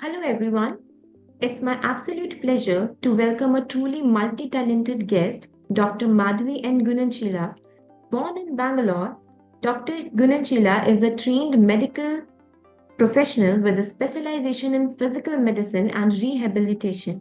Hello, everyone. It's my absolute pleasure to welcome a truly multi talented guest, Dr. Madhavi N Gunasheela. Born in Bangalore, Dr. Gunasheela is a trained medical professional with a specialization in physical medicine and rehabilitation,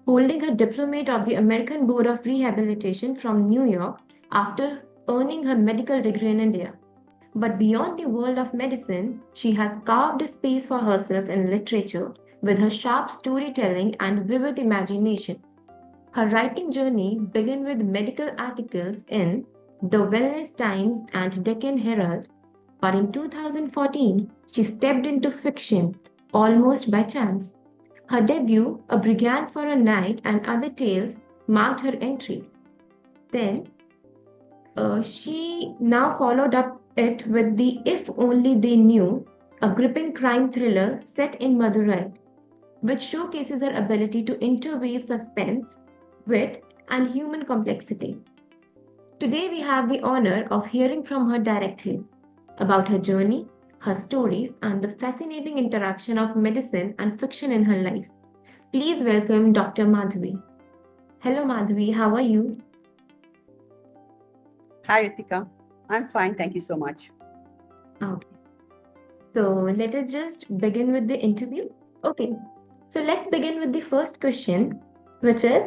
holding her Diplomate of the American Board of Rehabilitation from New York after earning her medical degree in India. But beyond the world of medicine, she has carved a space for herself in literature with her sharp storytelling and vivid imagination. Her writing journey began with medical articles in The Wellness Times and Deccan Herald, but in 2014 she stepped into fiction almost by chance. Her debut, A Brigand for a Night and Other Tales, marked her entry. Then she now followed up it with the If Only They Knew, a gripping crime thriller set in Madurai, which showcases her ability to interweave suspense, wit, and human complexity. Today, we have the honor of hearing from her directly about her journey, her stories, and the fascinating interaction of medicine and fiction in her life. Please welcome Dr. Madhavi. Hello, Madhavi, how are you? Hi, Ritika. I'm fine. Thank you so much. Okay. So let us just begin with the interview. Okay. So let's begin with the first question, which is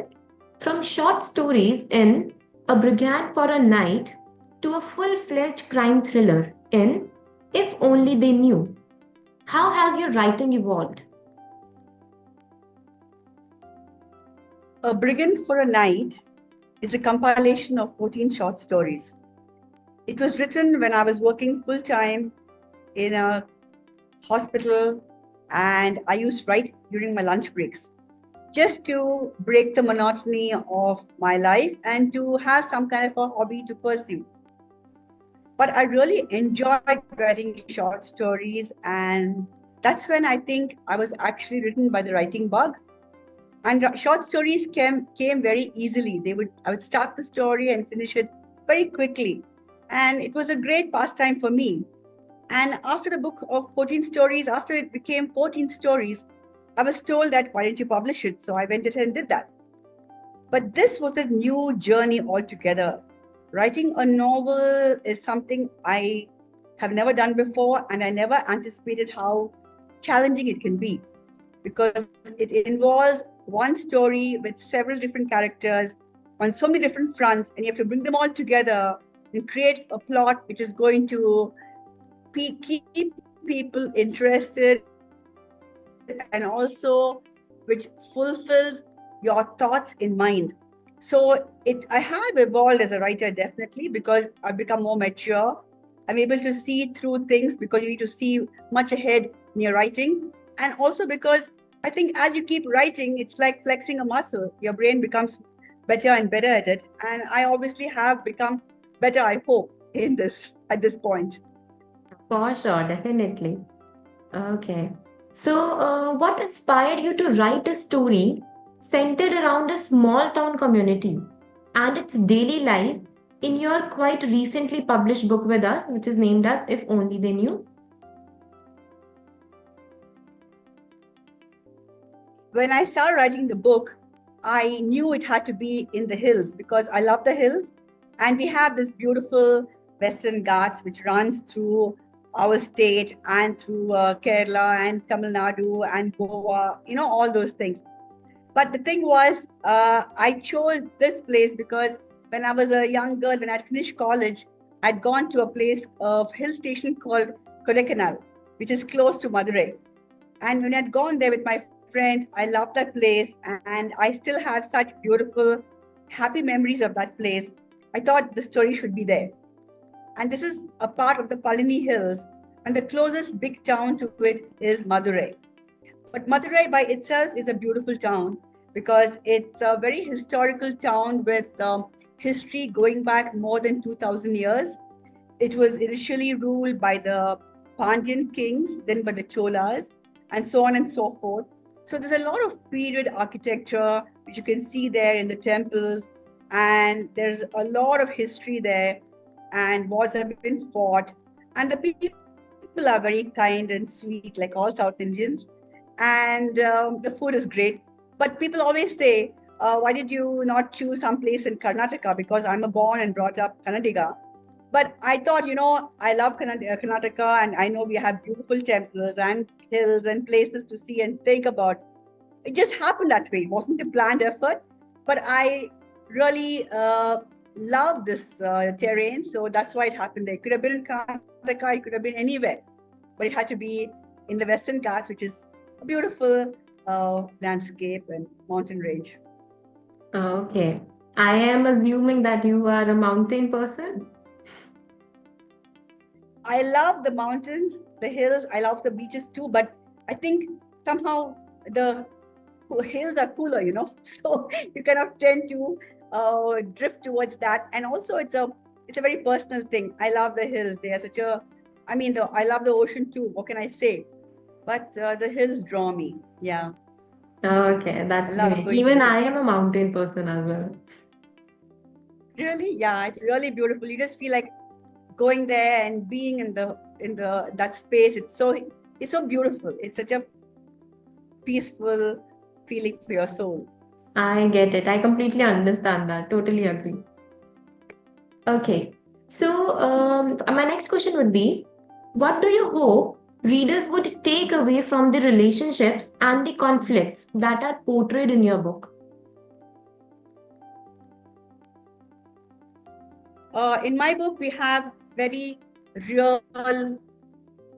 from short stories in A Brigand for a Night to a full fledged crime thriller in If Only They Knew. How has your writing evolved? A Brigand for a Night is a compilation of 14 short stories. It was written when I was working full time in a hospital, and I used to write during my lunch breaks just to break the monotony of my life and to have some kind of a hobby to pursue. But I really enjoyed writing short stories, and that's when I think I was actually written by the writing bug. And short stories came very easily. I would start the story and finish it very quickly, and it was a great pastime for me. And after the book of 14 stories, after it became 14 stories, I was told that why don't you publish it? So I went ahead and did that. But this was a new journey altogether. Writing a novel is something I have never done before, and I never anticipated how challenging it can be, because it involves one story with several different characters on so many different fronts, and you have to bring them all together and create a plot which is going to keep people interested, and also which fulfills your thoughts in mind. So I have evolved as a writer, definitely, because I've become more mature. I'm able to see through things because you need to see much ahead in your writing. And also because I think as you keep writing, it's like flexing a muscle. Your brain becomes better and better at it. And I obviously have become better, I hope, in this at this point. For sure, definitely. Okay. So, what inspired you to write a story centered around a small town community and its daily life in your quite recently published book with us, which is named as If Only They Knew? When I started writing the book, I knew it had to be in the hills because I love the hills. And we have this beautiful Western Ghats which runs through our state and through Kerala and Tamil Nadu and Goa, all those things. But the thing was, I chose this place because when I was a young girl, when I'd finished college, I'd gone to a place of hill station called Kodaikanal, which is close to Madurai. And when I'd gone there with my friends, I loved that place, and I still have such beautiful, happy memories of that place. I thought the story should be there. And this is a part of the Palani Hills, and the closest big town to it is Madurai. But Madurai by itself is a beautiful town because it's a very historical town with history going back more than 2000 years. It was initially ruled by the Pandyan kings, then by the Cholas, and so on and so forth. So there's a lot of period architecture which you can see there in the temples, and there's a lot of history there, and wars have been fought, and the people are very kind and sweet, like all South Indians. and the food is great. But people always say, why did you not choose some place in Karnataka? Because I'm a born and brought up Kannadiga. But I thought, I love Karnataka, and I know we have beautiful temples and hills and places to see and think about. It just happened that way. It wasn't a planned effort, but I really love this terrain. So that's why it happened there. It could have been in Karnataka, it could have been anywhere, but it had to be in the Western Ghats, which is a beautiful landscape and mountain range. Okay. I am assuming that you are a mountain person. I love the mountains, the hills. I love the beaches too, but I think somehow the hills are cooler, so you kind of tend to drift towards that. And also, it's a very personal thing. I love the hills. They are such a, I mean, I love the ocean too. What can I say? But the hills draw me. Yeah, Okay, I that's love great. going to Even the I hills. am a mountain person as well. Really, yeah, it's really beautiful. You just feel like going there and being in the that space. It's so beautiful. It's such a peaceful feeling for your soul. I get it. I completely understand that. Totally agree. Okay. So, my next question would be, what do you hope readers would take away from the relationships and the conflicts that are portrayed in your book? In my book, we have very real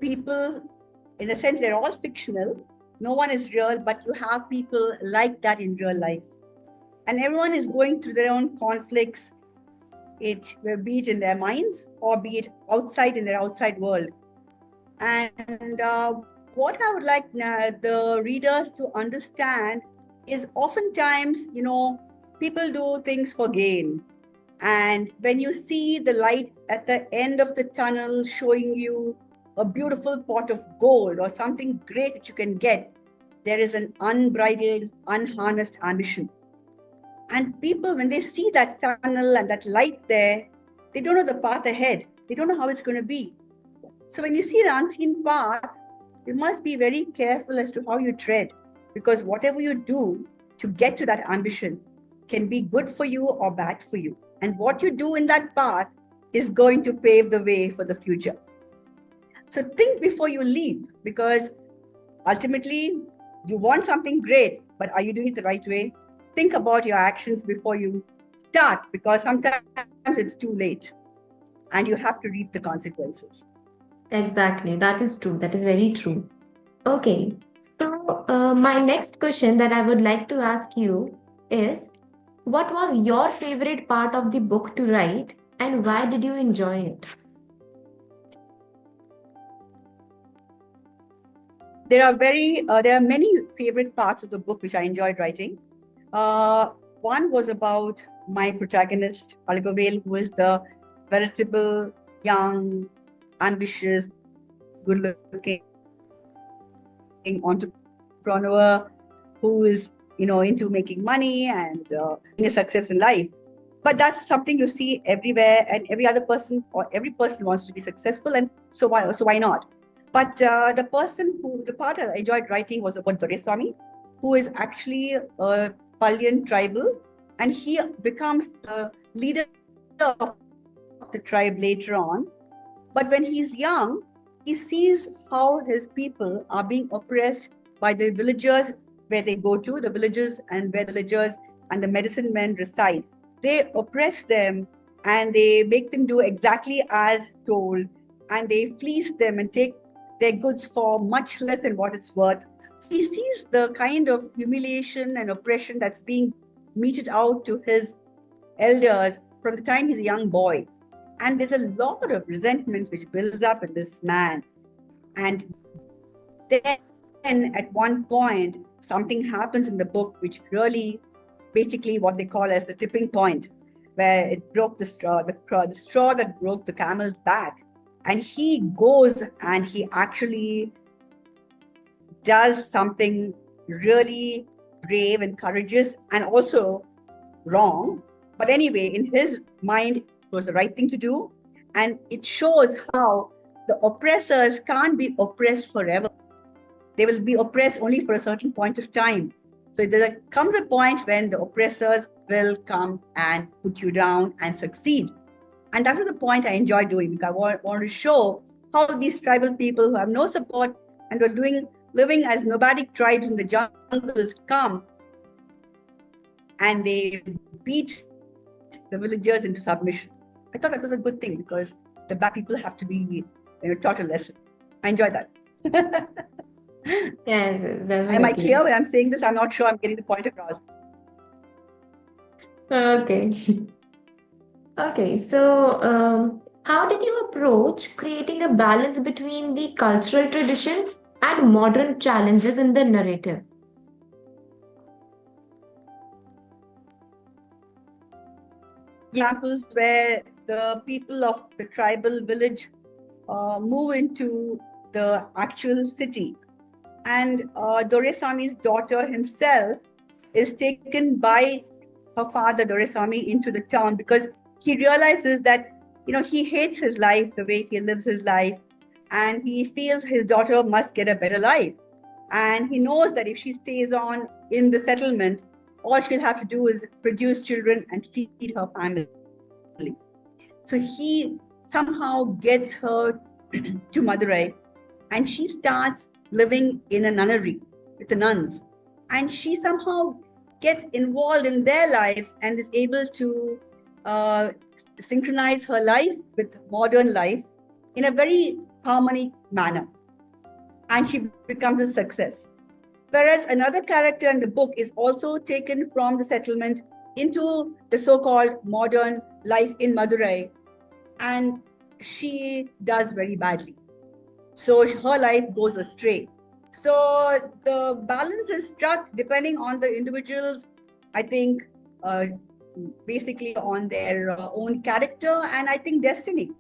people. In a sense, they're all fictional. No one is real, but you have people like that in real life. And everyone is going through their own conflicts, be it in their minds or be it outside in their outside world. And what I would like the readers to understand is oftentimes, people do things for gain. And when you see the light at the end of the tunnel showing you a beautiful pot of gold or something great that you can get, there is an unbridled, unharnessed ambition. And people, when they see that tunnel and that light there, they don't know the path ahead. They don't know how it's going to be. So when you see the unseen path, you must be very careful as to how you tread, because whatever you do to get to that ambition can be good for you or bad for you. And what you do in that path is going to pave the way for the future. So think before you leap, because ultimately you want something great, but are you doing it the right way? Think about your actions before you start, because sometimes it's too late and you have to reap the consequences. Exactly. That is true. That is very true. Okay. So, my next question that I would like to ask you is, what was your favorite part of the book to write and why did you enjoy it? There are many favorite parts of the book which I enjoyed writing. One was about my protagonist, Alagavel, who is the veritable, young, ambitious, good-looking entrepreneur who is, into making money and being a success in life. But that's something you see everywhere, and every other person or every person wants to be successful, and so why not? But the part I enjoyed writing was about Doreswamy, who is actually a Palyan tribal, and he becomes the leader of the tribe later on. But when he's young, he sees how his people are being oppressed by the villagers where they go to, the villages and where the villagers and the medicine men reside. They oppress them and they make them do exactly as told, and they fleece them and take their goods for much less than what it's worth. So he sees the kind of humiliation and oppression that's being meted out to his elders from the time he's a young boy. And there's a lot of resentment which builds up in this man. And then at one point, something happens in the book which really, basically, what they call as the tipping point, where it broke the straw that broke the camel's back. And he goes and he actually does something really brave and courageous and also wrong. But anyway, in his mind, it was the right thing to do. And it shows how the oppressors can't be oppressed forever. they will be oppressed only for a certain point of time. So there comes a point when the oppressors will come and put you down and succeed. And that was the point I enjoyed doing, because I want to show how these tribal people who have no support and were living as nomadic tribes in the jungles come and they beat the villagers into submission. I thought that was a good thing, because the bad people have to be taught a lesson. I enjoyed that. Yeah, Am I definitely. clear when I'm saying this? I'm not sure I'm getting the point across. Okay. Okay, so how did you approach creating a balance between the cultural traditions and modern challenges in the narrative? Examples where the people of the tribal village move into the actual city. And Doresami's daughter himself is taken by her father, Doresami, into the town, because he realizes that, he hates his life, the way he lives his life, and he feels his daughter must get a better life. And he knows that if she stays on in the settlement, all she'll have to do is produce children and feed her family. So he somehow gets her to Madurai, and she starts living in a nunnery with the nuns. And she somehow gets involved in their lives and is able to synchronize her life with modern life in a very harmonic manner. And she becomes a success. Whereas another character in the book is also taken from the settlement into the so-called modern life in Madurai, and she does very badly. So her life goes astray. So the balance is struck depending on the individuals, I think, basically on their own character and I think destiny.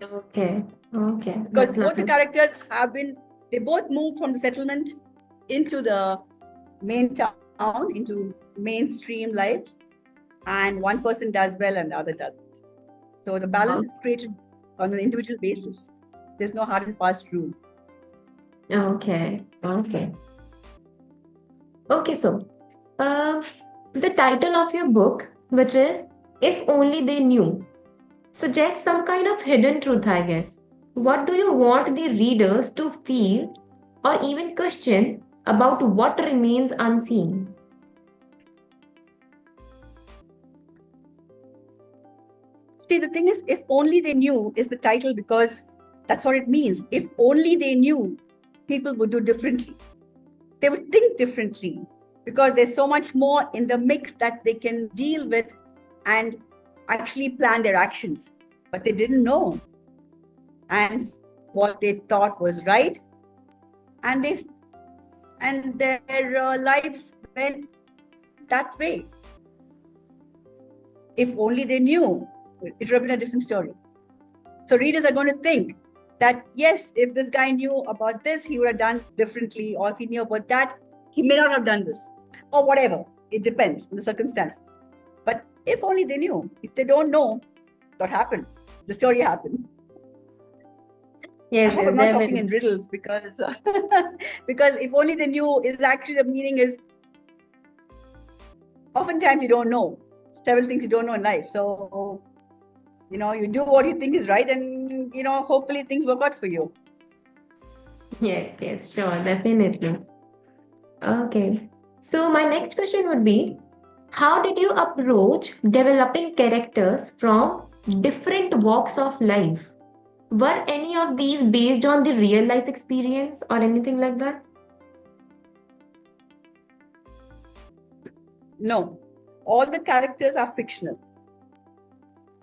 Okay, okay, Because that's both the lovely. characters they both move from the settlement into the main town, into mainstream life, and one person does well and the other doesn't. So the balance is created on an individual basis. There's no hard and fast rule. Okay, okay. Okay, so uh, the title of your book, which is If Only They Knew, suggests some kind of hidden truth, I guess. What do you want the readers to feel or even question about what remains unseen? See, the thing is, if only they knew is the title because that's what it means. If only they knew, people would do differently. They would think differently because there's so much more in the mix that they can deal with and actually plan their actions. But they didn't know. And what they thought was right. And their lives went that way. If only they knew, it would have been a different story. So readers are going to think that, yes, if this guy knew about this, he would have done differently, or if he knew about that, he may not have done this, or whatever. It depends on the circumstances. But if only they knew. If they don't know what happened, the story happened. I Yes, hope yes, I'm not talking definitely. in riddles because because if only they knew is actually the meaning is oftentimes you don't know several things you don't know in life. So you do what you think is right, and hopefully things work out for you. Yes, yes, sure, definitely. Okay. So my next question would be, how did you approach developing characters from different walks of life? Were any of these based on the real life experience or anything like that? No, all the characters are fictional.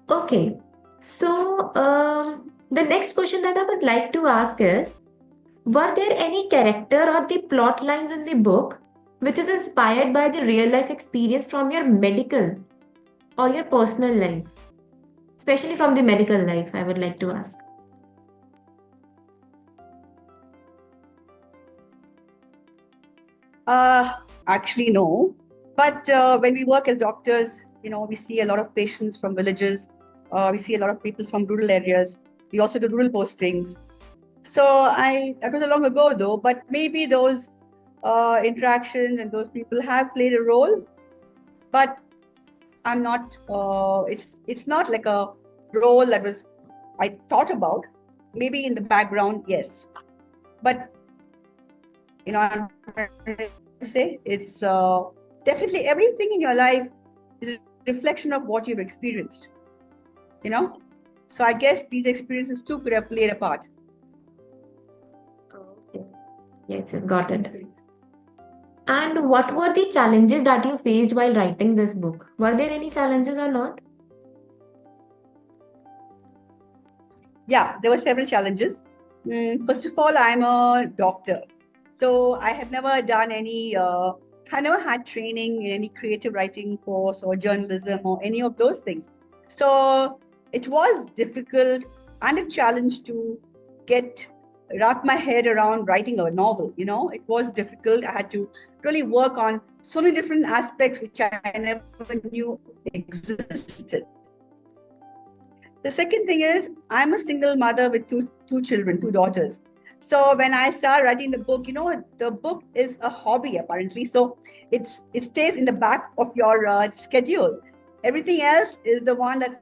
Okay. So the next question that I would like to ask is, were there any character or the plot lines in the book which is inspired by the real life experience from your medical or your personal life? Especially from the medical life, I would like to ask. Actually, no. But when we work as doctors, we see a lot of patients from villages. We see a lot of people from rural areas. We also do rural postings. So that was a long ago though, but maybe those interactions and those people have played a role, but I'm not, it's not like a role that was, I thought about, maybe in the background, yes. But, I'm trying to say it's definitely everything in your life is a reflection of what you've experienced, you know? So I guess these experiences too could have played a part. Okay. Yes, yes, got it. And what were the challenges that you faced while writing this book? Were there any challenges or not? Yeah, there were several challenges. First of all, I'm a doctor. So I have never done I never had training in any creative writing course or journalism or any of those things. So it was difficult and a challenge to get wrap my head around writing a novel. It was difficult. I had to really work on so many different aspects which I never knew existed. The second thing is, I'm a single mother with two children, two daughters. So when I start writing the book, the book is a hobby apparently. So it stays in the back of your schedule. Everything else is the one that's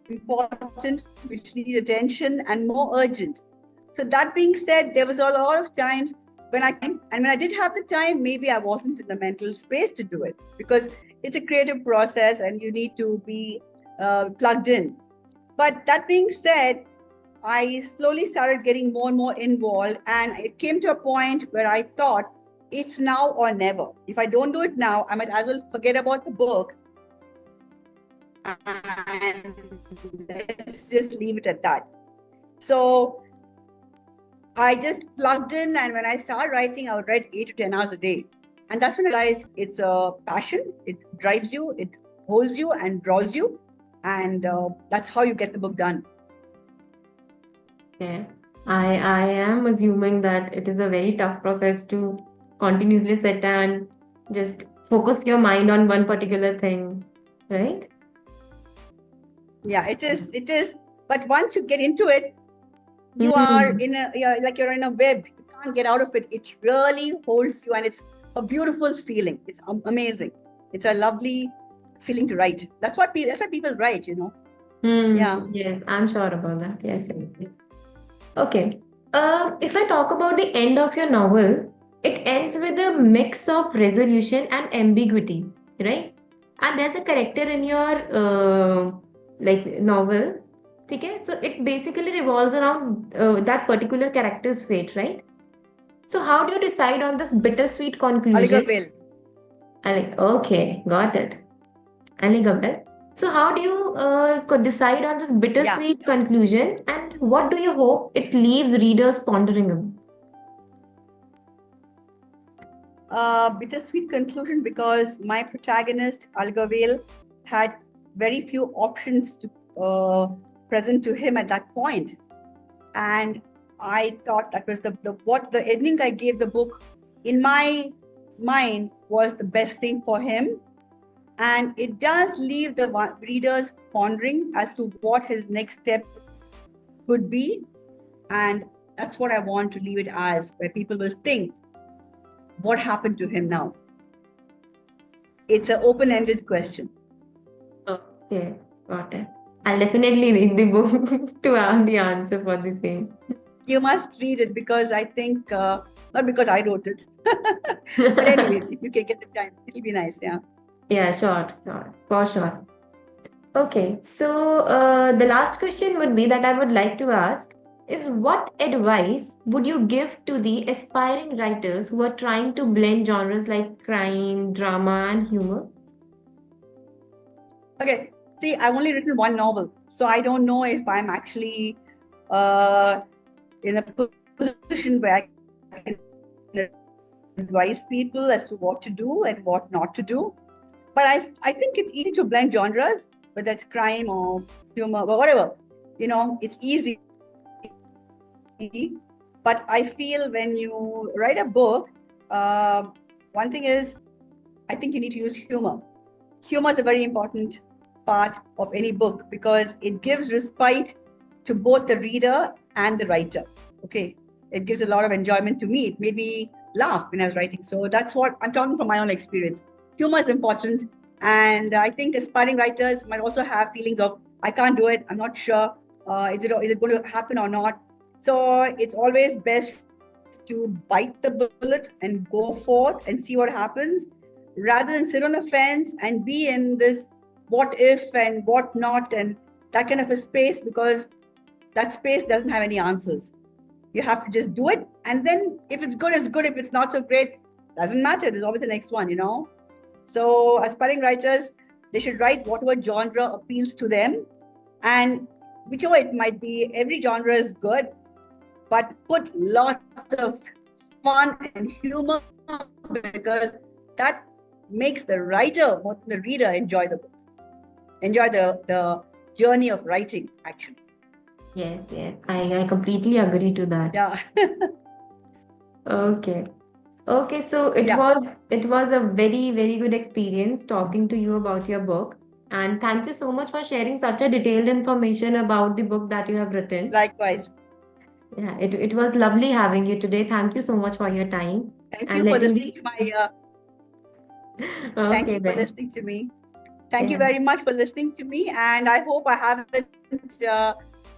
important, which needs attention and more urgent. So that being said, there was a lot of times when I did have the time, maybe I wasn't in the mental space to do it because it's a creative process and you need to be plugged in. But that being said, I slowly started getting more and more involved, and it came to a point where I thought it's now or never. If I don't do it now, I might as well forget about the book and let's just leave it at that. So I just plugged in, and when I started writing, I would write 8 to 10 hours a day. And that's when I realized it's a passion, it drives you, it holds you and draws you, and that's how you get the book done. Okay. I am assuming that it is a very tough process to continuously sit and just focus your mind on one particular thing, right? Yeah, it is. It is. But once you get into it, Hmm. you're in a web. You can't get out of it. It really holds you, and it's a beautiful feeling. It's amazing. It's a lovely feeling to write. That's why people write. Yeah. Yes, I'm sure about that. Yes, yes, yes. Okay. If I talk about the end of your novel, it ends with a mix of resolution and ambiguity, right? And there's a character in your novel, okay? So it basically revolves around that particular character's fate, right? So how do you decide on this bittersweet conclusion? Alagavel. Okay, got it. Alagavel. So how do you decide on this Yeah. bittersweet conclusion, and what do you hope it leaves readers pondering on? Bittersweet conclusion because my protagonist Alagavel had very few options to present to him at that point. And I thought that was the ending I gave the book in my mind was the best thing for him, and it does leave the readers pondering as to what his next step could be, and that's what I want to leave it as, where people will think, what happened to him now? It's an open-ended question. Okay, got it. I'll definitely read the book to have the answer for the same. You must read it because I think not because I wrote it, but anyways, if you can get the time, it'll be nice. Yeah. Yeah, sure, sure, for sure. Okay, so the last question would be that I would like to ask is what advice would you give to the aspiring writers who are trying to blend genres like crime, drama, and humor? Okay. See, I've only written one novel, so I don't know if I'm actually uh, in a position where I can advise people as to what to do and what not to do. But I think it's easy to blend genres, whether it's crime or humor or whatever. It's easy. But I feel when you write a book, uh, one thing is I think you need to use humor. Humor is a very important part of any book because it gives respite to both the reader and the writer. Okay, it gives a lot of enjoyment to me. It made me laugh when I was writing. So that's what I'm talking from my own experience. Humor is important, and I think aspiring writers might also have feelings of I can't do it. I'm not sure. Is it going to happen or not? So it's always best to bite the bullet and go forth and see what happens, rather than sit on the fence and be in this what if and what not and that kind of a space, because that space doesn't have any answers. You have to just do it, and then if it's good, it's good. If it's not so great, doesn't matter. There's always the next one. So aspiring writers, they should write whatever genre appeals to them, and whichever it might be. Every genre is good, but put lots of fun and humor, because that makes the writer more than the reader enjoy the book, enjoy the journey of writing, actually. Yes, yes. I completely agree to that. Yeah. Okay. Okay, so it Yeah. was a very, very good experience talking to you about your book. And thank you so much for sharing such a detailed information about the book that you have written. Likewise. Yeah, it was lovely having you today. Thank you so much for your time Thank and you for letting listening me. to my. Thank Okay you for then. listening to me. Thank you Yeah. very much for listening to me, and I hope I haven't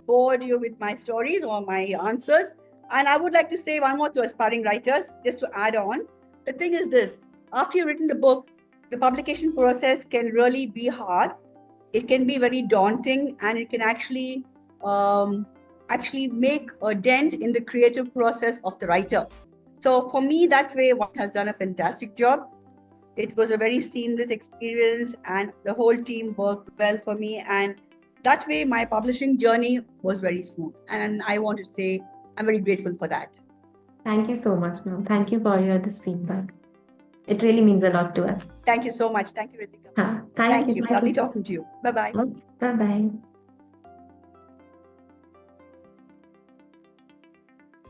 bored you with my stories or my answers. And I would like to say one more to aspiring writers, just to add on. The thing is this: after you've written the book, the publication process can really be hard. It can be very daunting, and it can actually make a dent in the creative process of the writer. So for me, that way, one has done a fantastic job. It was a very seamless experience, and the whole team worked well for me. And that way, my publishing journey was very smooth. And I want to say I'm very grateful for that. Thank you so much, ma'am. Thank you for your this feedback. It really means a lot to us. Thank you so much. Thank you, Ritika. Thank Thank you. you. Thank Lovely you. talking to you. Bye bye. Bye bye.